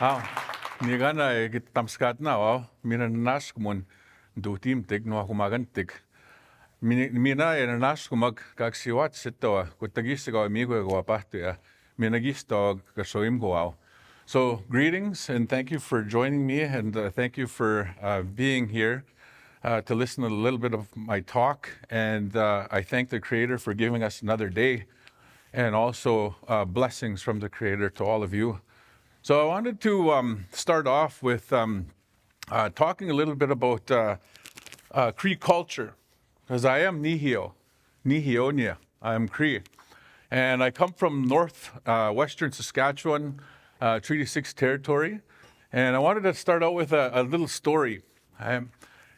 Ni gana tamskat na mina nask mun do team tig no kumagantig. Mina nask kumag kaksiwat sito kutagisiga amigo guapahto ya. Mina gisto kasoim go. So greetings and thank you for joining me and thank you for being here to listen to a little bit of my talk. And I thank the Creator for giving us another day and also blessings from the Creator to all of you. So I wanted to start off with talking a little bit about Cree culture, because I am Nihionia. I am Cree. And I come from western Saskatchewan, Treaty 6 territory. And I wanted to start out with a little story. And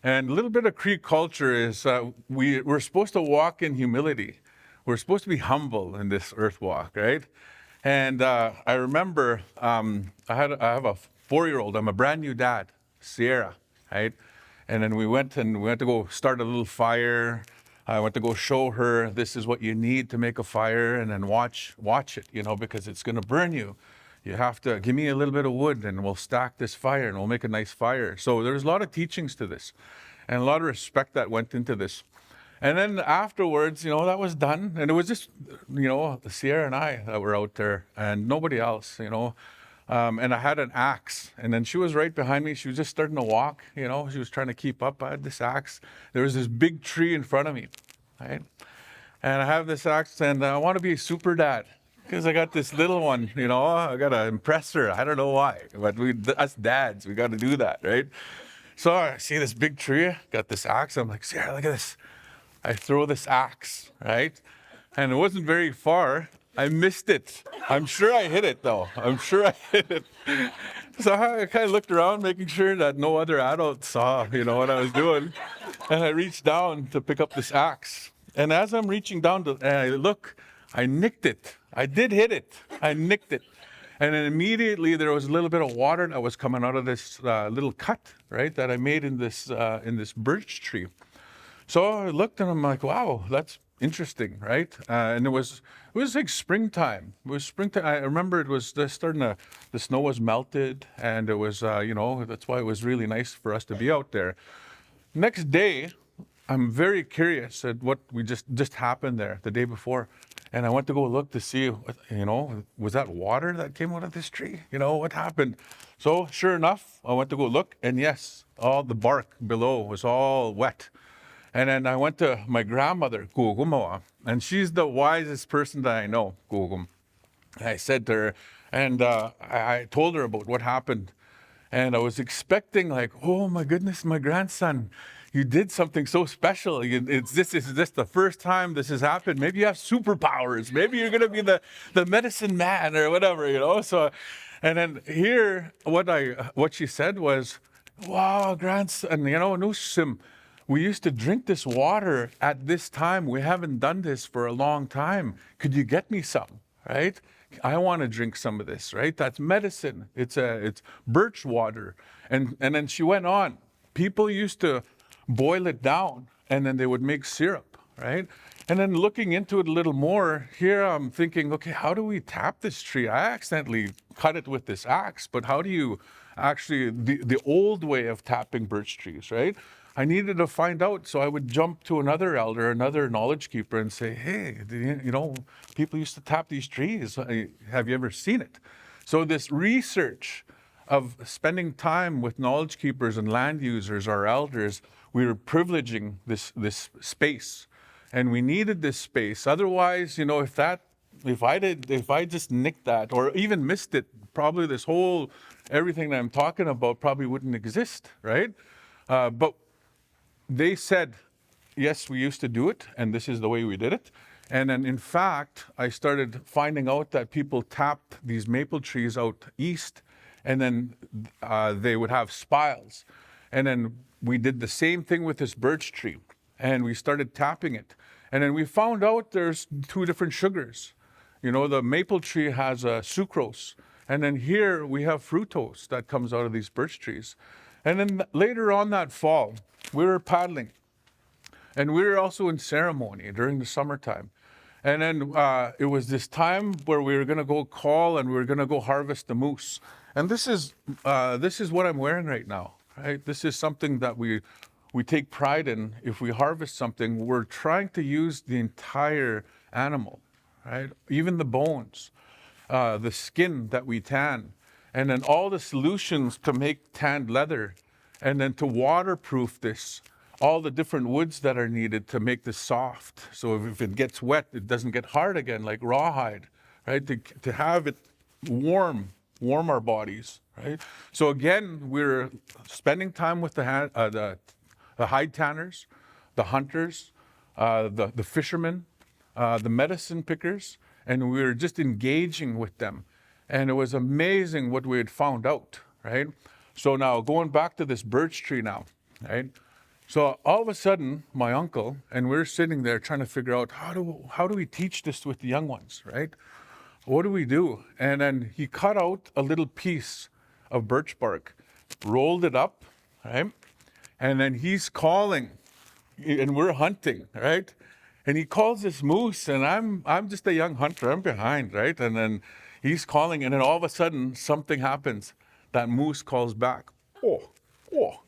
a little bit of Cree culture is we're supposed to walk in humility. We're supposed to be humble in this earth walk, right? And I remember I have a 4-year-old. I'm a brand new dad, Sierra, right? And then we went to go start a little fire. I went to go show her this is what you need to make a fire, and then watch it, because it's going to burn you. You have to give me a little bit of wood, and we'll stack this fire, and we'll make a nice fire. So there's a lot of teachings to this, and a lot of respect that went into this. And then afterwards, that was done. And it was just, Sierra and I that were out there and nobody else, And I had an axe. And then she was right behind me. She was just starting to walk, She was trying to keep up. I had this axe. There was this big tree in front of me, right? And I have this axe and I want to be a super dad because I got this little one, I got to impress her. I don't know why, but us dads, we got to do that, right? So I see this big tree, got this axe. I'm like, Sierra, look at this. I throw this axe, right? And it wasn't very far. I missed it. I'm sure I hit it, though. So I kind of looked around, making sure that no other adults saw, what I was doing. And I reached down to pick up this axe. And as I'm reaching down and I look, I nicked it. I did hit it. I nicked it. And then immediately there was a little bit of water that was coming out of this little cut, right, that I made in this birch tree. So I looked and I'm like, wow, that's interesting, right? And it was like springtime. It was springtime. I remember it was just the snow was melted, and it was, that's why it was really nice for us to be out there. Next day, I'm very curious at what we just happened there the day before. And I went to go look to see, was that water that came out of this tree? What happened? So sure enough, I went to go look, and yes, all the bark below was all wet. And then I went to my grandmother, Kugumawa, and she's the wisest person that I know, Kugum. I said to her, and I told her about what happened. And I was expecting like, oh my goodness, my grandson, you did something so special. Is this the first time this has happened? Maybe you have superpowers. Maybe you're going to be the medicine man or whatever, So, and then here, what she said was, wow, grandson, nusim. We used to drink this water at this time. We haven't done this for a long time. Could you get me some, right? I want to drink some of this, right? That's medicine. It's birch water. And then she went on. People used to boil it down and then they would make syrup, right? And then looking into it a little more, here I'm thinking, okay, how do we tap this tree? I accidentally cut it with this axe, but how do you actually, the old way of tapping birch trees, right? I needed to find out, so I would jump to another elder, another knowledge keeper, and say, hey, people used to tap these trees. Have you ever seen it? So this research of spending time with knowledge keepers and land users, our elders, we were privileging this space, and we needed this space. Otherwise, if I just nicked that or even missed it, probably everything that I'm talking about probably wouldn't exist, right? But they said, yes, we used to do it, and this is the way we did it. And then, in fact, I started finding out that people tapped these maple trees out east, and then they would have spiles. And then we did the same thing with this birch tree, and we started tapping it. And then we found out there's 2 different sugars. The maple tree has sucrose, and then here we have fructose that comes out of these birch trees. And then later on that fall, we were paddling, and we were also in ceremony during the summertime. And then it was this time where we were going to go call and we were going to go harvest the moose. And this is what I'm wearing right now, right? This is something that we take pride in. If we harvest something, we're trying to use the entire animal, right? Even the bones, the skin that we tan, and then all the solutions to make tanned leather, and then to waterproof this, all the different woods that are needed to make this soft. So if it gets wet, it doesn't get hard again like rawhide, right? To have it warm our bodies, right? So again, we're spending time with the hide tanners, the hunters, the fishermen, the medicine pickers, and we were just engaging with them. And it was amazing what we had found out, right? So now going back to this birch tree now, right? So all of a sudden, my uncle, and we're sitting there trying to figure out how do we teach this with the young ones, right? What do we do? And then he cut out a little piece of birch bark, rolled it up, right? And then he's calling, and we're hunting, right? And he calls this moose, and I'm just a young hunter. I'm behind, right? And then he's calling, and then all of a sudden something happens. That moose calls back, oh.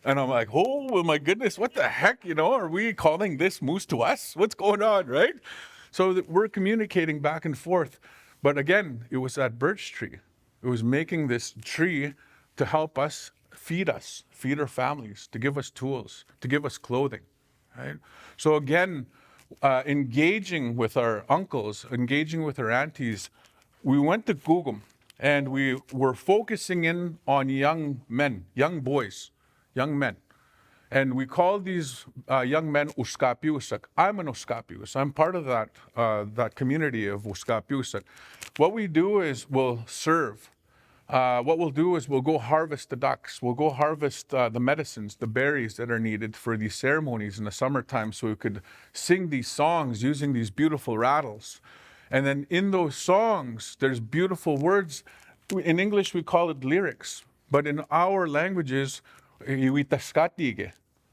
And I'm like, oh my goodness, what the heck? Are we calling this moose to us? What's going on, right? So we're communicating back and forth. But again, it was that birch tree. It was making this tree to help us, feed our families, to give us tools, to give us clothing, right? So again, engaging with our uncles, engaging with our aunties, we went to Google and we were focusing in on young men, young boys, young men. And we call these young men kâniyâsihk. I'm an kâniyâsihk. I'm part of that community of kâniyâsihk. What we do is we'll serve. What we'll do is we'll go harvest the ducks. We'll go harvest the medicines, the berries that are needed for these ceremonies in the summertime so we could sing these songs using these beautiful rattles. And then in those songs, there's beautiful words. In English, we call it lyrics. But in our languages,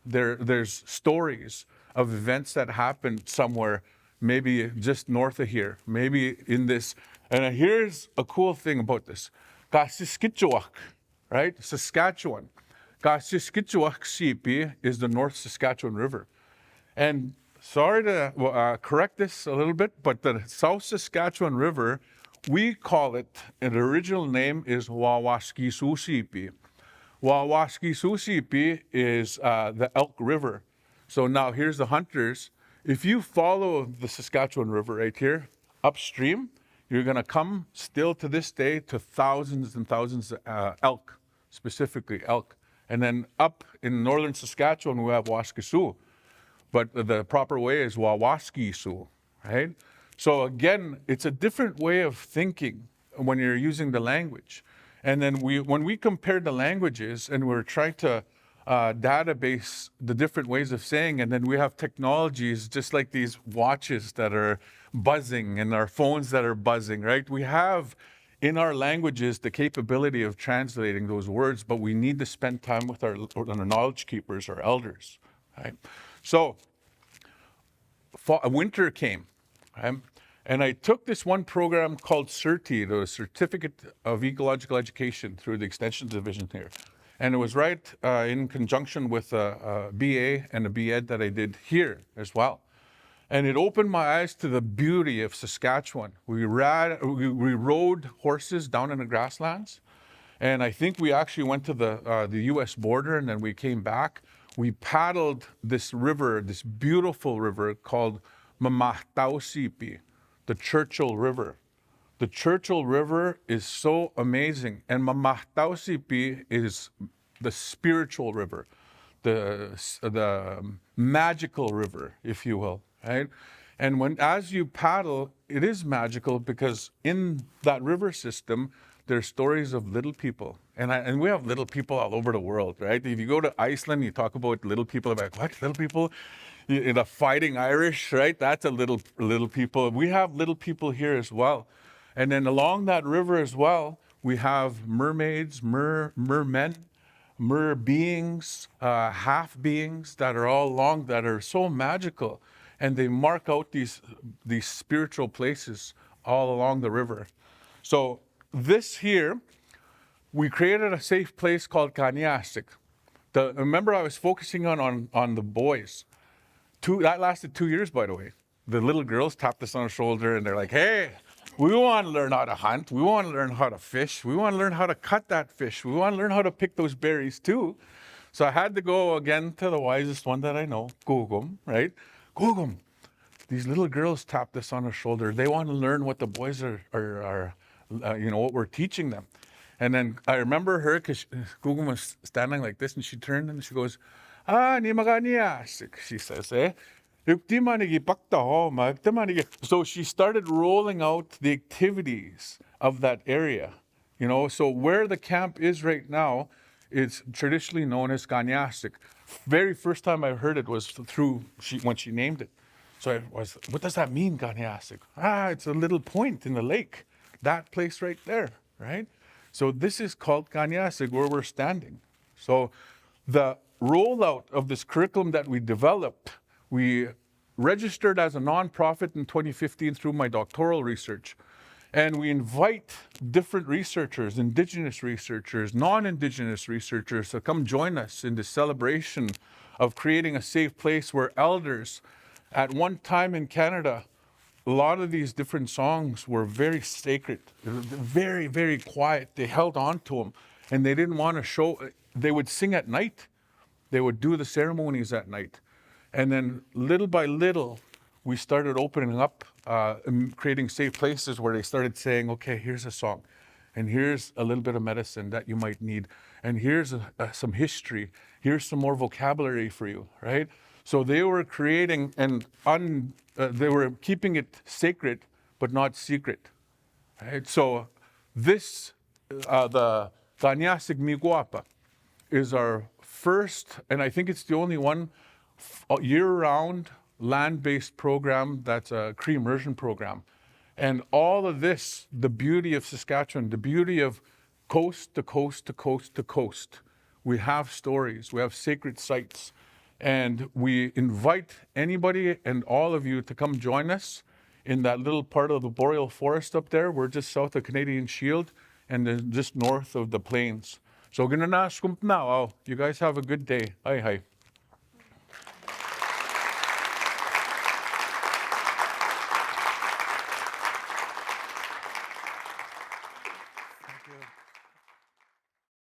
there's stories of events that happened somewhere, maybe just north of here, maybe in this. And here's a cool thing about this. Kâniyâsihk, right? Saskatchewan. Kâniyâsihk is the North Saskatchewan River. And sorry to correct this a little bit, but the South Saskatchewan River, we call it, and the original name is Kâniyâsihk. Kâniyâsihk is the Elk River. So now here's the hunters. If you follow the Saskatchewan River right here, upstream, you're going to come still to this day to thousands and thousands of elk, specifically elk. And then up in northern Saskatchewan, we have Waskisu. But the proper way is Wawaskisu, right? So again, it's a different way of thinking when you're using the language. And then when we compared the languages and we're trying to database the different ways of saying, and then we have technologies just like these watches that are buzzing and our phones that are buzzing, right? We have in our languages the capability of translating those words, but we need to spend time with our knowledge keepers, our elders, right? So winter came, right? And I took this one program called CERTI, the Certificate of Ecological Education, through the Extension Division here. And it was right in conjunction with a BA and a BEd that I did here as well. And it opened my eyes to the beauty of Saskatchewan. We rode horses down in the grasslands. And I think we actually went to the US border and then we came back. We paddled this river, this beautiful river called Mamahtausipi, the Churchill River. The Churchill River is so amazing. And Mamahtausipi is the spiritual river, the magical river, if you will, right? And as you paddle, it is magical because in that river system, there's stories of little people. And we have little people all over the world, right? If you go to Iceland, you talk about little people, they're like, what, little people? In the Fighting Irish, right? That's a little people. We have little people here as well. And then along that river as well, we have mermaids, mermen, mer beings, half beings that are all along, that are so magical. And they mark out these spiritual places all along the river. So this here, we created a safe place called Kaniastic. Remember, I was focusing on the boys. That lasted 2 years, by the way. The little girls tapped us on the shoulder and they're like, hey, we want to learn how to hunt. We want to learn how to fish. We want to learn how to cut that fish. We want to learn how to pick those berries too. So I had to go again to the wisest one that I know, Gugum, right? Gugum. These little girls tapped us on the shoulder. They want to learn what the boys are what we're teaching them. And then I remember her, because Gugum was standing like this, and she turned and she goes, ni kâniyâsihk, she says, eh? So she started rolling out the activities of that area. So where the camp is right now, it's traditionally known as Kaniastic. Very first time I heard it was when she named it. So what does that mean, Kaniastic? It's a little point in the lake. That place right there, right? So this is called Kaniastic, where we're standing. So the rollout of this curriculum that we developed, we registered as a nonprofit in 2015 through my doctoral research. And we invite different researchers, indigenous researchers, non-indigenous researchers to come join us in the celebration of creating a safe place where elders, at one time in Canada, a lot of these different songs were very sacred, very, very quiet. They held on to them and they didn't want to show. They would sing at night. They would do the ceremonies at night. And then little by little, we started opening up and creating safe places where they started saying, okay, here's a song, and here's a little bit of medicine that you might need, and here's some history, here's some more vocabulary for you, right? So they were creating they were keeping it sacred, but not secret, right? So this, the Kaniastic Miguapa, is our first, and I think it's the only one, year-round land-based program that's a Cree Immersion program. And all of this, the beauty of Saskatchewan, the beauty of coast to coast to coast to coast. We have stories, we have sacred sites, and we invite anybody and all of you to come join us in that little part of the boreal forest up there. We're just south of Canadian Shield and then just north of the plains. So, you guys have a good day. Hi.